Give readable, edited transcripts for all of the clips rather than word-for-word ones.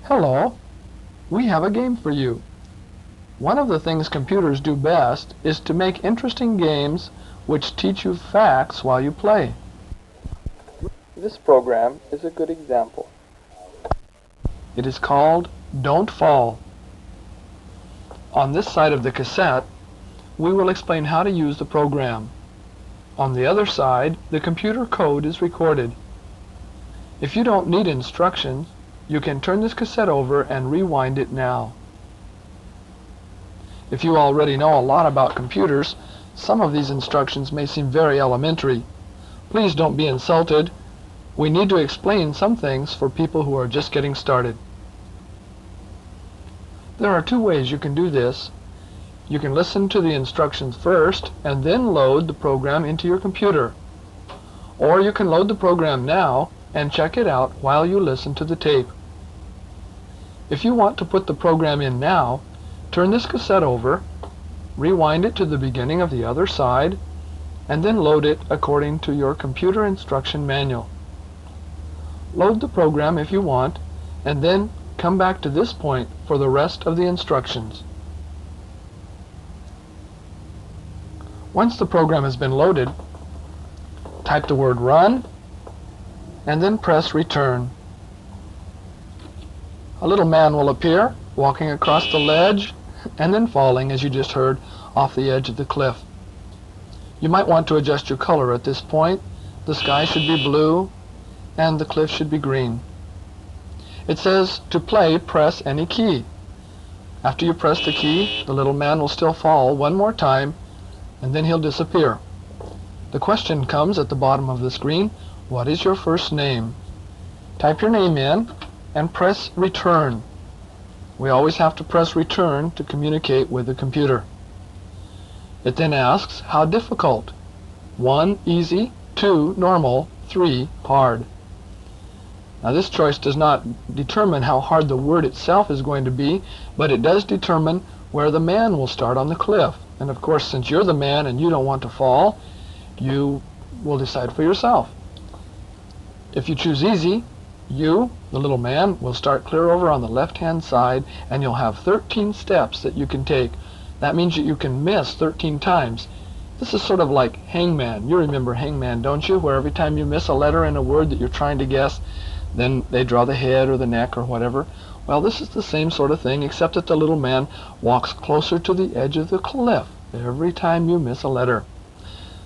Hello, we have a game for you. One of the things computers do best is to make interesting games which teach you facts while you play. This program is a good example. It is called Don't Fall. On this side of the cassette, we will explain how to use the program. On the other side, the computer code is recorded. If you don't need instructions, you can turn this cassette over and rewind it now. If you already know a lot about computers, some of these instructions may seem very elementary. Please don't be insulted. We need to explain some things for people who are just getting started. There are two ways you can do this. You can listen to the instructions first and then load the program into your computer. Or you can load the program now and check it out while you listen to the tape. If you want to put the program in now, turn this cassette over, rewind it to the beginning of the other side, and then load it according to your computer instruction manual. Load the program if you want, and then come back to this point for the rest of the instructions. Once the program has been loaded, type the word run, and then press return. A little man will appear, walking across the ledge, and then falling, as you just heard, off the edge of the cliff. You might want to adjust your color at this point. The sky should be blue, and the cliff should be green. It says, to play, press any key. After you press the key, the little man will still fall one more time, and then he'll disappear. The question comes at the bottom of the screen, what is your first name? Type your name in, and press return. We always have to press return to communicate with the computer. It then asks, how difficult? 1, easy, 2, normal, 3, hard. Now this choice does not determine how hard the word itself is going to be, but it does determine where the man will start on the cliff. And of course, since you're the man and you don't want to fall, you will decide for yourself. If you choose easy, you, the little man, will start clear over on the left-hand side, and you'll have 13 steps that you can take. That means that you can miss 13 times. This is sort of like hangman. You remember hangman, don't you? Where every time you miss a letter in a word that you're trying to guess, then they draw the head or the neck or whatever. Well, this is the same sort of thing, except that the little man walks closer to the edge of the cliff every time you miss a letter.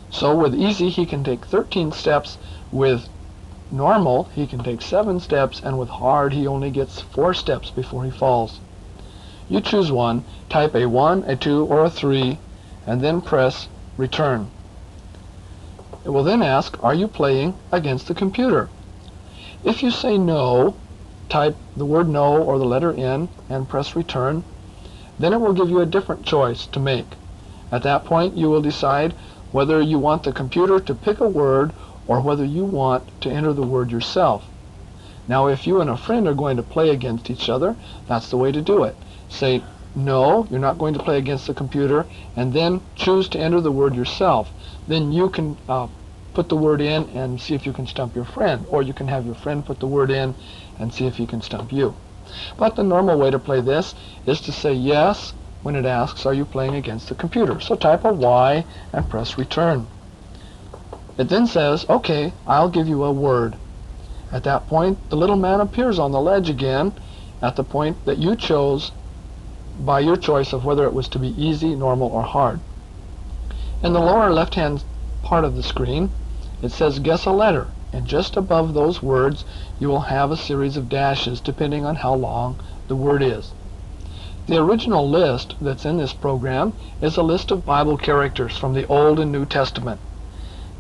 So with easy, he can take 13 steps. With normal, he can take 7 steps, and with hard, he only gets 4 steps before he falls. You choose one, type a 1, a 2, or a 3, and then press return. It will then ask, are you playing against the computer? If you say no, type the word no or the letter N and press return. Then it will give you a different choice to make. At that point, you will decide whether you want the computer to pick a word or whether you want to enter the word yourself. Now, if you and a friend are going to play against each other, that's the way to do it. Say, no, you're not going to play against the computer, and then choose to enter the word yourself. Then you can put the word in and see if you can stump your friend, or you can have your friend put the word in and see if he can stump you. But the normal way to play this is to say yes when it asks, are you playing against the computer? So type a Y and press return. It then says, okay, I'll give you a word. At that point, the little man appears on the ledge again at the point that you chose by your choice of whether it was to be easy, normal, or hard. In the lower left-hand part of the screen, it says guess a letter, and just above those words, you will have a series of dashes depending on how long the word is. The original list that's in this program is a list of Bible characters from the Old and New Testament.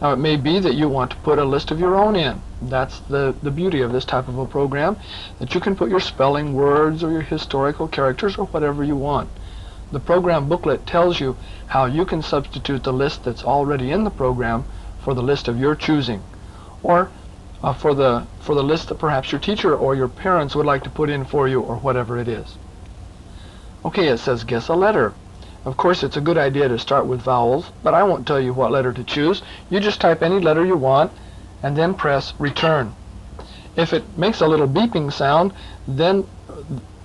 Now, it may be that you want to put a list of your own in. That's the beauty of this type of a program, that you can put your spelling words or your historical characters or whatever you want. The program booklet tells you how you can substitute the list that's already in the program for the list of your choosing, or for the list that perhaps your teacher or your parents would like to put in for you, or whatever it is. Okay, it says guess a letter. Of course, it's a good idea to start with vowels, but I won't tell you what letter to choose. You just type any letter you want, and then press return. If it makes a little beeping sound, then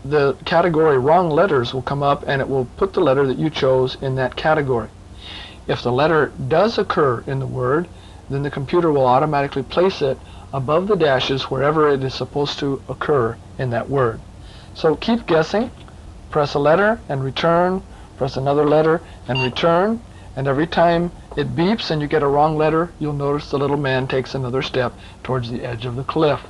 the category wrong letters will come up and it will put the letter that you chose in that category. If the letter does occur in the word, then the computer will automatically place it above the dashes wherever it is supposed to occur in that word. So keep guessing, press a letter and return, press another letter and return, and every time it beeps and you get a wrong letter, you'll notice the little man takes another step towards the edge of the cliff.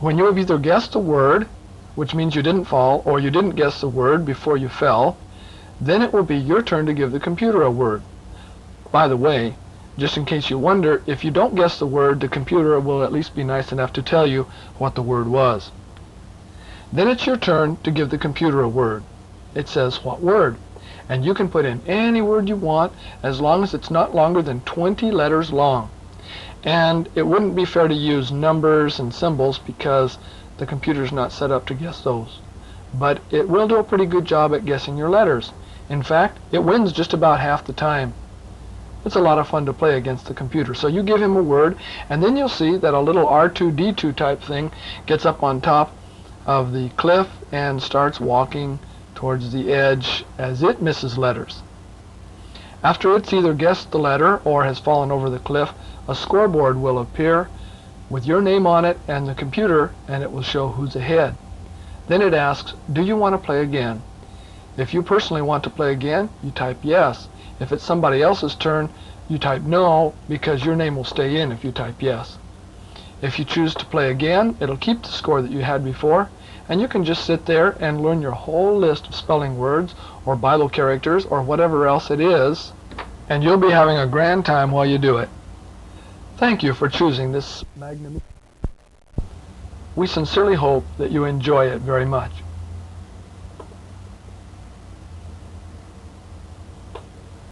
When you have either guessed a word, which means you didn't fall, or you didn't guess the word before you fell, then it will be your turn to give the computer a word. By the way, just in case you wonder, if you don't guess the word, the computer will at least be nice enough to tell you what the word was. Then it's your turn to give the computer a word. It says, what word? And you can put in any word you want as long as it's not longer than 20 letters long. And it wouldn't be fair to use numbers and symbols because the computer's not set up to guess those. But it will do a pretty good job at guessing your letters. In fact, it wins just about half the time. It's a lot of fun to play against the computer. So you give him a word, and then you'll see that a little R2-D2 type thing gets up on top of the cliff and starts walking towards the edge as it misses letters. After it's either guessed the letter or has fallen over the cliff, a scoreboard will appear with your name on it and the computer, and it will show who's ahead. Then it asks, do you want to play again? If you personally want to play again, you type yes. If it's somebody else's turn, you type no, because your name will stay in if you type yes. If you choose to play again, it'll keep the score that you had before, and you can just sit there and learn your whole list of spelling words or Bible characters or whatever else it is, and you'll be having a grand time while you do it. Thank you for choosing this magnificent. We sincerely hope that you enjoy it very much.